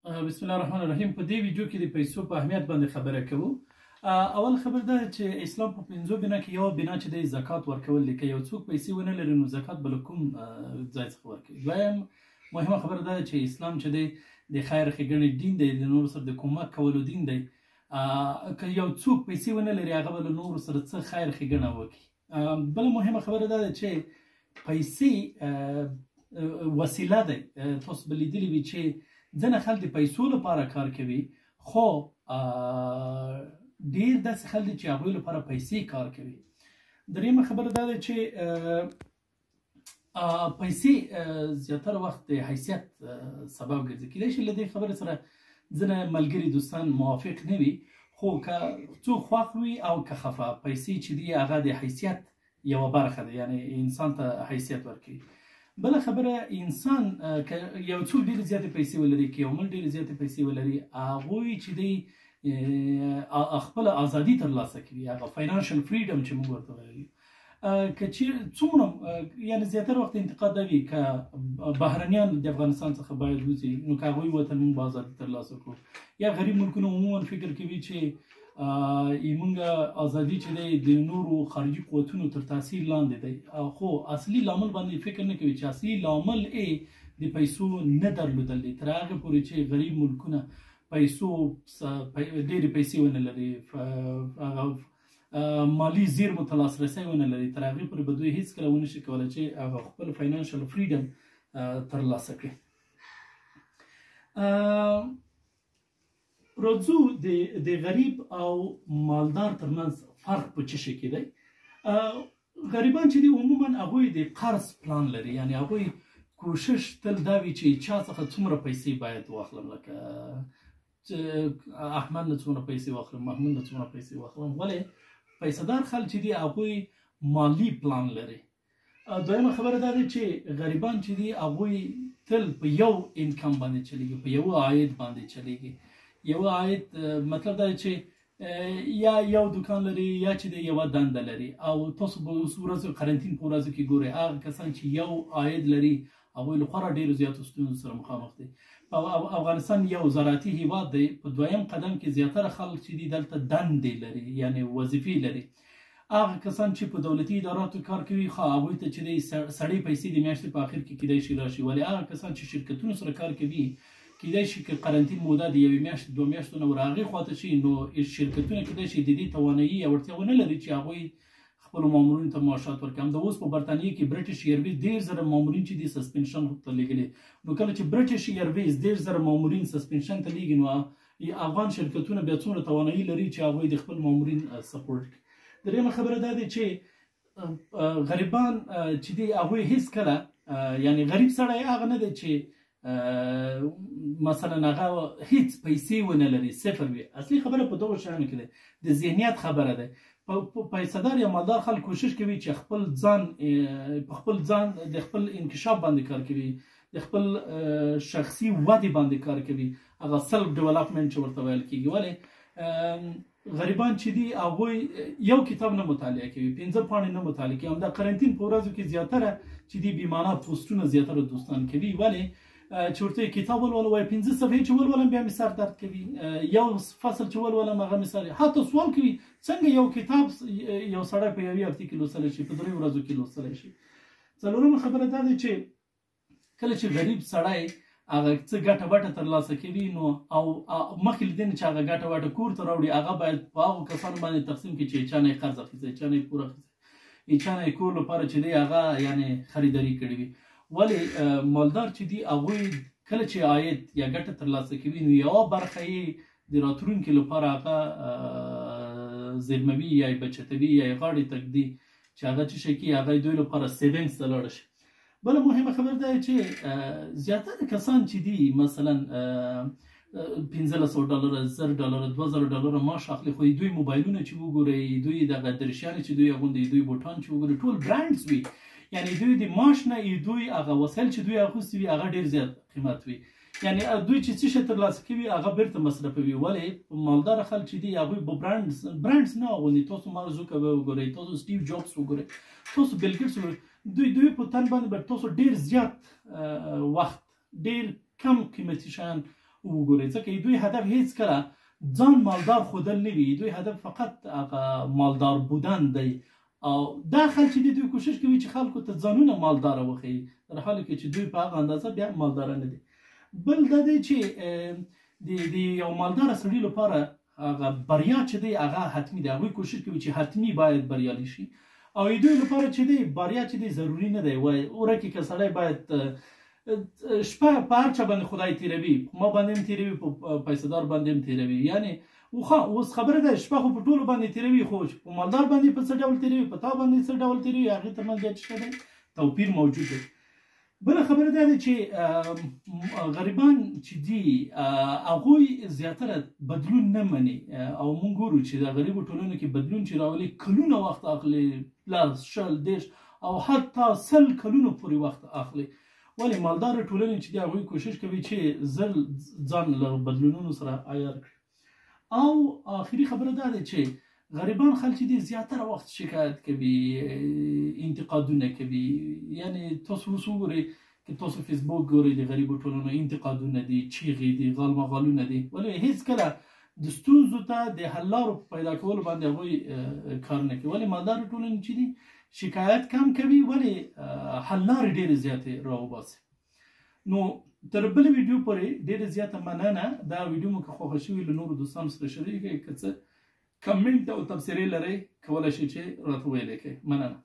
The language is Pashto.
بسم الله الرحمن الرحیم. په دې ویډیو کې د پیسو په اهمیت باندې خبره کوو. اول خبر دا چې اسلام په پنځو بنا کې یو بنا چې د زکات ورکول لیکي. یو څوک پیسې ونه لري نو زکات بل کوم ځای څخه ورکوي. دویم مهمه خبره ده چې اسلام چې د خیر ښېګڼې دین دی، د نورو سره د کومک کولو دین دی. که یو څوک پیسې ونه لري هغه به له نورو سره څه خیر ښېګڼه وکړي. بله مهمه خبره دا ده چې پیسې وسیله دی. تاسو به لیدلي وي چې ځینې خلک د پیسو لپاره کار کوي، خو ډېر داسې خلک دي چې هغوی لپاره پیسې کار کوي. درېیمه خبره دا ده چې پیسې زیاتره وخت د حیثیت سبب ګرځي. کیدای شي له دې خبرې سره ځینې ملګري دوستان موافق نه وي، خو که څوک خوښ وي او که خفه، پیسې چې دي هغه د حیثیت یوه برخه ده، یعنی انسان ته حیثیت ورکوي. بله خبره، انسان که یو څوک ډېرې زیاتې پیسې ولري، که یو مل ډېرې زیاتې پیسې ولري، هغوی چې دی خپله ازادي ترلاسه کوي، هغه فاینانشل فریډم چې موږ ورته وایو. که چیرې څومره یعنې زیاتره وخت انتقاد دا وي که بهرنیان د افغانستان څخه باید وځي، نو که هغوی وطن موږ به ازادي ترلاسه کړو. یا غریب ملکونه عموما فکر کوي چې موږ ازادي چې دی د نورو خارجي قوتونو تر تاثیر لاندې دی، خو اصلي لامل باندې فکر نه کوي چې اصلي لامل یې د پیسو نه درلودل دی. تر هغې پورې چې غریب ملکونه ډېرې پیسې ونه لري، مالي زیرمو ته لاسرسی ونه لري، تر هغې پورې به دوی هېڅکله ونه شي کولی چې هغه خپل فاینانشل فریډم ترلاسه کړي. راځو د غریب او مالدار ترمنځ فرق په څه شي کې دی. غریبان چې دي عموما هغوی د قرض پلان لري، یعنی هغوی کوشش تل دا وي چې چا څخه څومره پیسې باید واخلم، لکه احمد نه څومره پیسې واخلم، محمود نه څومره پیسې واخلم. ولې پیسهدار خلک چې دي هغوی مالي پلان لري. دویمه خبره دا ده چې غریبان چې دي هغوی تل په یو انکم باندې چلیږي، په یو عاید باندې چلیږي. یو عاید مطلب دا چې یا یو دکان لري یا چې د یوه دنده لري. او تاسو به اوس ورځو قرنطین په ورځو کې ګورئ هغه کسان چې یو عاید لري هغوی له خورا ډېرو زیاتو ستونزو سره مخامخ دي. افغانستان یو زراعتي هیواد دی. په دویم قدم کې زیاتره خلک چې دي دلته دندې لري، یعنی وظیفې لري. هغه کسان چې په دولتي اداراتو کار کوي، خو هغوی ته چې دی سړې پیسې د میاشتې په اخر کې کیدای شي راشي. ولې هغه کسان چې شرکتونو سره کار کوي کیدای شي که قرنطین موده د یوې میاشتې دوه میاشتو نه ور هغې خواته شي، نو شرکتونه کیدای شي د دې توانایي یا وړتیا ونه لري چې هغوی خپلو مامورینو ته معاشات ورکړي. همدا اوس په برطانیې کې برټش ایرویز ډېر زره مامورین چې دي سسپنشن ته لېږلي. نو کله چې برټش ایرویز ډېر زره مامورین سسپنشن ته لېږي، نو افغان شرکتونه بیا څومره توانایي لري چې هغوی د خپل مامورین سپورټ کړي. درېیمه خبره دا دی چې غریبان چې دي هغوی هېڅکله، یعنې غریب سړی هغه نه دی چې مثلا هغه هیڅ پیسې ونه لري، صفر وي. اصلي خبره په دغو شیانو کې ده، د ذهنیت خبره ده. پیسهدار یا مالدار خلک کوشش کوي چې خپل ځان د خپل انکشاف باندې کار کوي، د خپل شخصي ودې باندې کار کوي، هغه سلف ډیولپمنټ چې ورته ویل کېږي. ولې غریبان چې دي هغوی یو کتاب نه مطالعه کوي، 5 پاڼې نه مطالعه کوي. همدا قرنطین په ورځو کې زیاتره چې دي بیمانه پوسټونه زیاتره دوستان کوي. ولې چې ورته کتاب ولولم، وایي 5 صفحې چې ولولم بیا مې سر درد کوي، یو فصل چې ولولم هغه مې سر، حتی سوال کوي څنګه یو کتاب یو سړی په یوې هفتې کې لوستلی شي، په 3 ورځو کې لوستلی شي. څلورمه خبره دا ده چې کله چې غریب سړی هغه څه ګټه وټه ترلاسه کوي، نو او مخکې له دې نه چې هغه ګټه وټه کور ته راوړي، هغه باید په هغو کسانو باندې تقسیم کړي چې چا نه یې قرض اخیستی، چا نه یې پور اخیستی، چا نه یې کور لپاره چې دی هغه یعنې خریداري کړې وي. ولې مالدار چې دي هغوی کله چې عاید یا ګټه ترلاسه کوي، نو یوه برخه یې د راتلونکي لپاره هغه زیرموي یا یې بچتوي یا یې غاړې ته ږدي چې هغه څه شی کوي، هغه دوی لپاره سیوینګز ته لاړه شي. بله مهمه خبر دا چې زیاتره کسان چې دي مثلا $1500 $1000 $2000 معاش اخلي، خو دوی موبایلونه چې وګورئ، دوی دغه دریشیانې چې دوی اغوندي، دوی بوټان چې وګورئ، ټول برانډز وي. یعنی دوی د معاش نه دوی هغه وسایل چې دوی اخیستي وي هغه ډېر زیات قیمت وي. یعنی دوی چې څه شی ترلاسه کوي هغه بیرته مصرفوي. ولې مالدار خلک چې دي هغوی به برانډز نه اغوندي. تاسو مارک زوکربرګ وګورئ، تاسو سټیو جابز وګورئ، تاسو بیل ګیټس وګورئ، دوی په تن باندې به تاسو ډېر زیات وخت ډېر کم قیمتي شیان وګورئ ځکه دوی هدف هیڅکله ځان مالدار ښودل نه وي دوی هدف فقط هغه مالدار بودن دی او دا خلک چې دوی کوشش کوي چې خلکو ته ځانونه مالداره وښیي در حاله کې چې دوی په هغه اندازه بیا مالداره نه دي بل دا دی چې د یو مالداره سړي لپاره هغه بریا چې دی هغه حتمي دی هغوی کوشش کوي چې حتمي باید بریالي شي او دوی لپاره چې دی بریا چې دی ضروري نه دی وایي ورکې که سړی باید شپه په هر چا باندې خدای تیروي ما باندې هم تیروي په پیسهدار باندې هم تیروي یعنی اوس خبره ده شپه خو په ټولو باندې تیروي خو په مالدار باندې په څه ډول تیروي په تا باندې څه ډول تیروي هغې ترمنځ بیا څه دی توپیر موجود دی بله خبره دا ده چې غریبان چې دي هغوی زیاتره بدلون نه مني او موږ ګورو چې د غریبو ټولنو کې بدلون چې راولي کلونه وخت اخلي لس شل دېرش او حتی 100 کلونو پورې وخت اخلي ولې مالدار ټولنې چې دی هغوی کوشش کوي چې زر ځان له بدلونونو سره عیار کړي او آخري خبره دا ده چې غریبان خلک چې دي زیاتره وخت شکایت کوي انتقادونه کوي یعنی تاسو اوس وګورئ که تاسو فیسبوک ګورئ د غریبو ټولنو انتقادونه دي چیغې دي غالمغالونه دي ولې هیڅکله د ستونزو ته د حل لارو پیدا کولو باندې هغوی کار نه کوي ولې مالدار ټولنې چې دي شکایت کم کوي ولې حل لارې ډېرې زیاتې راوباسي نو تر بل ویډیو پورې ډېره زیاته مننه دا ویډیو مو که خوښه شوي له نورو دوستانو سره شریک کړئ که څه کمنټ او تبصرې لرئ کولی شئ چې راته ویلی کړئ مننه